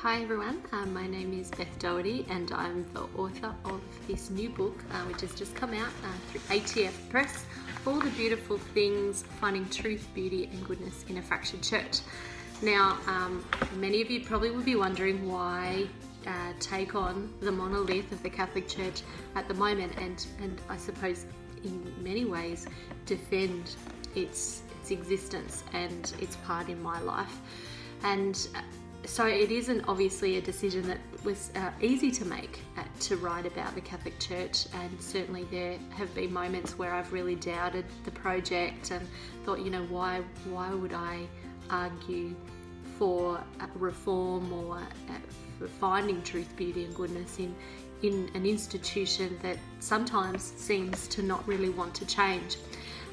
Hi everyone, my name is Beth Doherty and I'm the author of this new book which has just come out through ATF Press, All the Beautiful Things, Finding Truth, Beauty and Goodness in a Fractured Church. Now, many of you probably will be wondering why take on the monolith of the Catholic Church at the moment and I suppose in many ways defend its existence and its part in my life. And so it isn't obviously a decision that was easy to make to write about the Catholic Church, and certainly there have been moments where I've really doubted the project and thought, you know, why would I argue for reform or for finding truth, beauty and goodness in an institution that sometimes seems to not really want to change.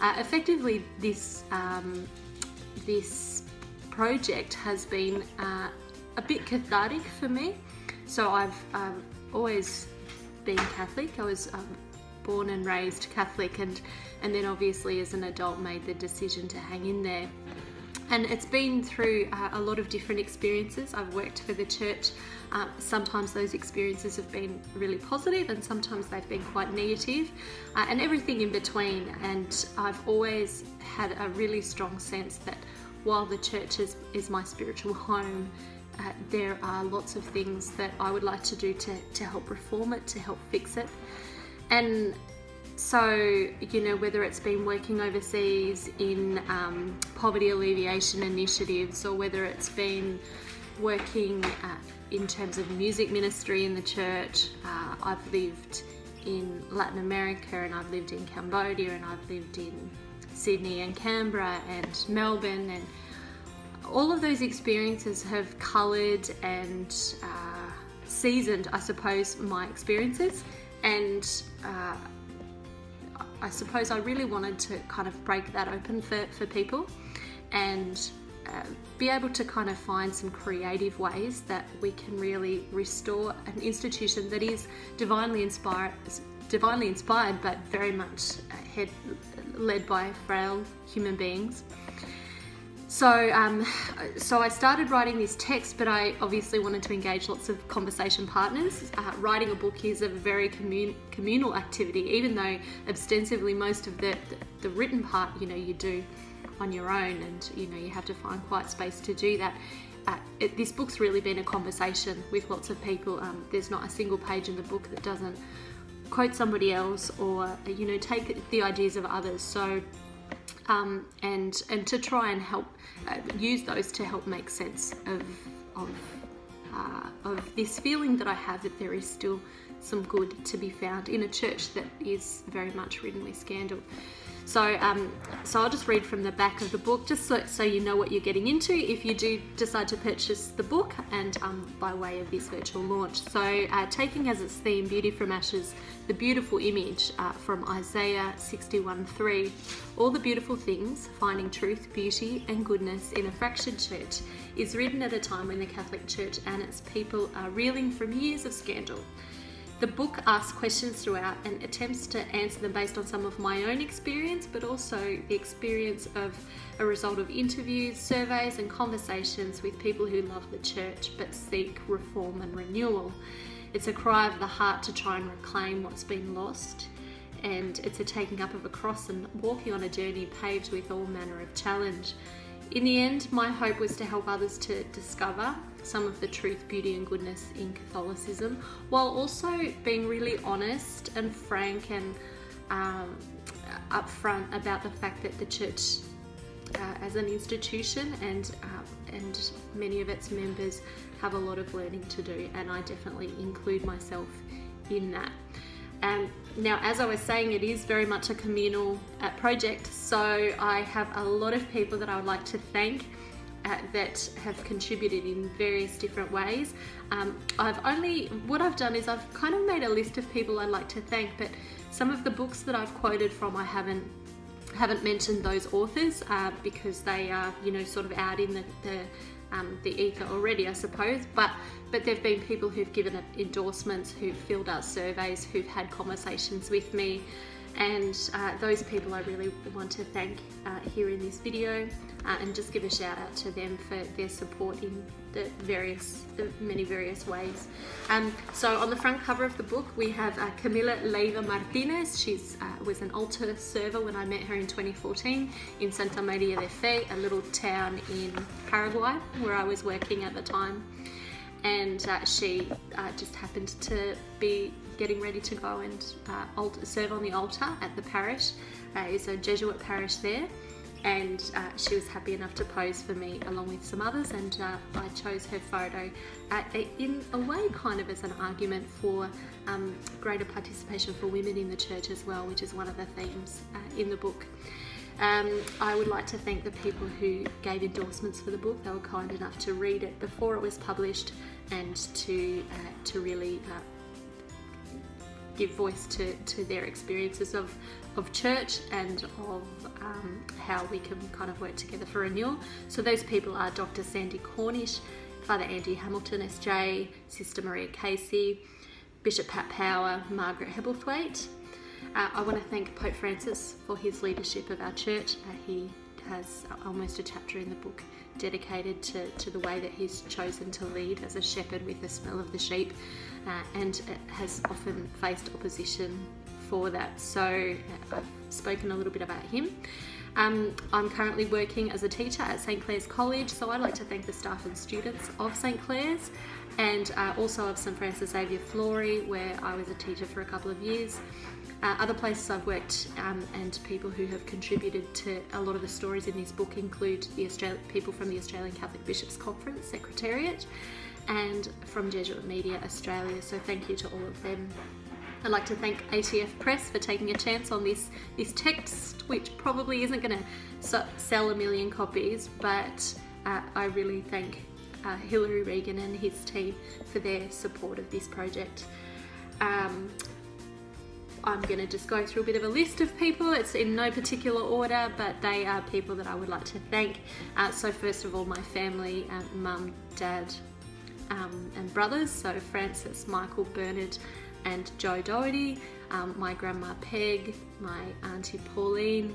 Effectively, this project has been a bit cathartic for me. So I've always been Catholic. I was born and raised Catholic, and then obviously as an adult made the decision to hang in there. And it's been through a lot of different experiences. I've worked for the church. Sometimes those experiences have been really positive and sometimes they've been quite negative, and everything in between. And I've always had a really strong sense that while the church is my spiritual home, there are lots of things that I would like to do to help reform it, to help fix it. And so, you know, whether it's been working overseas in poverty alleviation initiatives, or whether it's been working in terms of music ministry in the church, I've lived in Latin America and I've lived in Cambodia and I've lived in Sydney and Canberra and Melbourne, and all of those experiences have coloured and seasoned, I suppose, my experiences. And I suppose I really wanted to kind of break that open for people and be able to kind of find some creative ways that we can really restore an institution that is divinely inspired, but very much led by frail human beings. So I started writing this text, but I obviously wanted to engage lots of conversation partners. Writing a book is a very communal activity, even though ostensibly most of the written part, you know, you do on your own, and you know, you have to find quiet space to do that. This book's really been a conversation with lots of people. There's not a single page in the book that doesn't quote somebody else or, you know, take the ideas of others. So and to try and help use those to help make sense of this feeling that I have that there is still some good to be found in a church that is very much ridden with scandal. So I'll just read from the back of the book, just so you know what you're getting into if you do decide to purchase the book, and by way of this virtual launch. So taking as its theme Beauty from Ashes, the beautiful image from Isaiah 61:3, all the beautiful things, finding truth, beauty and goodness in a fractured church, is written at a time when the Catholic Church and its people are reeling from years of scandal. The book asks questions throughout and attempts to answer them based on some of my own experience, but also the experience of a result of interviews, surveys and conversations with people who love the church but seek reform and renewal. It's a cry of the heart to try and reclaim what's been lost, and it's a taking up of a cross and walking on a journey paved with all manner of challenge. In the end, my hope was to help others to discover some of the truth, beauty and goodness in Catholicism, while also being really honest and frank and upfront about the fact that the church as an institution and many of its members have a lot of learning to do, and I definitely include myself in that. Now, as I was saying, it is very much a communal project, so I have a lot of people that I would like to thank that have contributed in various different ways. What I've done is I've kind of made a list of people I'd like to thank, but some of the books that I've quoted from, I haven't mentioned those authors because they are, you know, sort of out in the ether already, I suppose, but there've been people who've given it endorsements, who've filled out surveys, who've had conversations with me, And those people I really want to thank here in this video, and just give a shout out to them for their support in the many various ways. So on the front cover of the book we have Camila Leiva Martinez. She was an altar server when I met her in 2014 in Santa Maria de Fe, a little town in Paraguay where I was working at the time. And she just happened to be getting ready to go and serve on the altar at the parish. It's a Jesuit parish there, and she was happy enough to pose for me along with some others, and I chose her photo in a way kind of as an argument for greater participation for women in the church as well, which is one of the themes in the book. I would like to thank the people who gave endorsements for the book. They were kind enough to read it before it was published and to really give voice to their experiences of church and of how we can kind of work together for renewal. So those people are Dr. Sandy Cornish, Father Andy Hamilton SJ, Sister Maria Casey, Bishop Pat Power, Margaret Hebblethwaite. I want to thank Pope Francis for his leadership of our church. He has almost a chapter in the book dedicated to the way that he's chosen to lead as a shepherd with the smell of the sheep, and has often faced opposition for that. So I've spoken a little bit about him. I'm currently working as a teacher at St Clair's College, so I'd like to thank the staff and students of St Clair's, and also of St Francis Xavier Fleury, where I was a teacher for a couple of years. Other places I've worked and people who have contributed to a lot of the stories in this book include people from the Australian Catholic Bishops' Conference Secretariat and from Jesuit Media Australia, so thank you to all of them. I'd like to thank ATF Press for taking a chance on this text, which probably isn't going to sell 1 million copies, but I really thank Hilary Regan and his team for their support of this project. I'm going to just go through a bit of a list of people. It's in no particular order, but they are people that I would like to thank. So first of all, my family, mum, dad, and brothers, so Francis, Michael, Bernard and Joe Doherty, my grandma Peg, my auntie Pauline,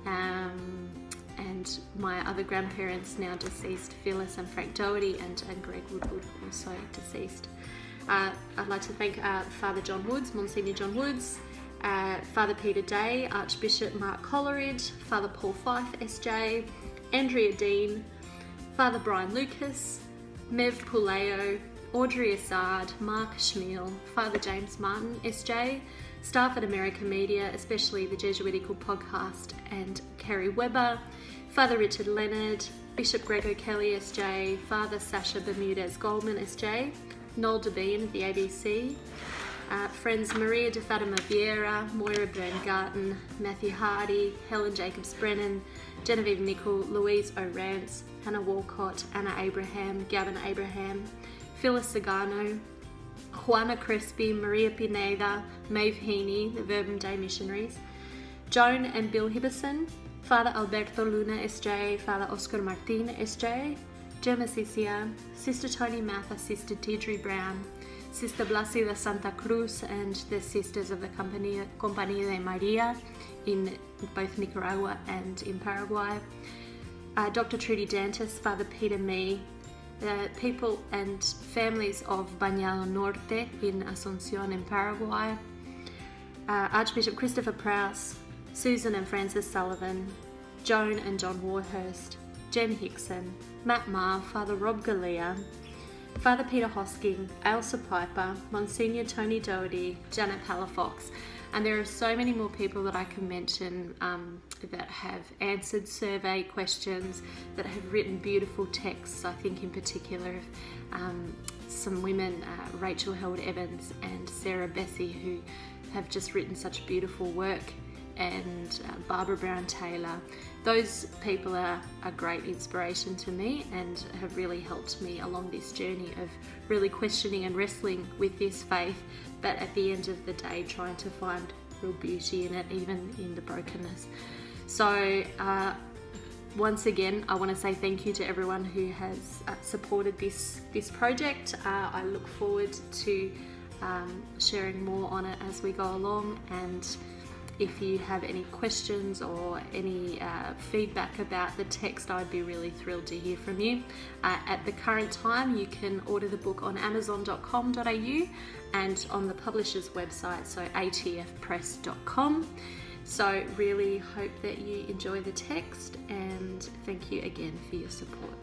and my other grandparents, now deceased, Phyllis and Frank Doherty, and Greg Woodward, also deceased. I'd like to thank Father John Woods, Monsignor John Woods, Father Peter Day, Archbishop Mark Coleridge, Father Paul Fife SJ, Andrea Dean, Father Brian Lucas, Mev Puleo, Audrey Assad, Mark Schmiel, Father James Martin SJ, staff at America Media, especially the Jesuitical podcast, and Kerry Webber, Father Richard Leonard, Bishop Gregor Kelly SJ, Father Sasha Bermudez Goldman SJ, Noel Devine of the ABC, friends Maria de Fatima Vieira, Moira Byrne-Garten, Matthew Hardy, Helen Jacobs Brennan, Genevieve Nicol, Louise O'Rance, Hannah Walcott, Anna Abraham, Gavin Abraham, Phyllis Sagano, Juana Crespi, Maria Pineda, Maeve Heaney, the Verbum Dei Missionaries, Joan and Bill Hibberson, Father Alberto Luna SJ, Father Oscar Martin SJ, Gemma Sisia, Sister Tony Matha, Sister Deirdre Brown, Sister Blasi de Santa Cruz, and the Sisters of the Compañía de María in both Nicaragua and in Paraguay, Dr. Trudy Dantas, Father Peter Mee, the people and families of Bañado Norte in Asunción in Paraguay, Archbishop Christopher Prowse, Susan and Francis Sullivan, Joan and John Warhurst, Jen Hickson, Matt Marr, Father Rob Galea, Father Peter Hosking, Ailsa Piper, Monsignor Tony Doherty, Janet Palafox, and there are so many more people that I can mention that have answered survey questions, that have written beautiful texts. I think in particular some women, Rachel Held Evans and Sarah Bessie, who have just written such beautiful work, and Barbara Brown Taylor. Those people are a great inspiration to me and have really helped me along this journey of really questioning and wrestling with this faith, but at the end of the day trying to find real beauty in it, even in the brokenness. So once again, I want to say thank you to everyone who has supported this project. I look forward to sharing more on it as we go along, and If you have any questions or any feedback about the text, I'd be really thrilled to hear from you. At the current time, you can order the book on amazon.com.au and on the publisher's website, so atfpress.com. So really hope that you enjoy the text, and thank you again for your support.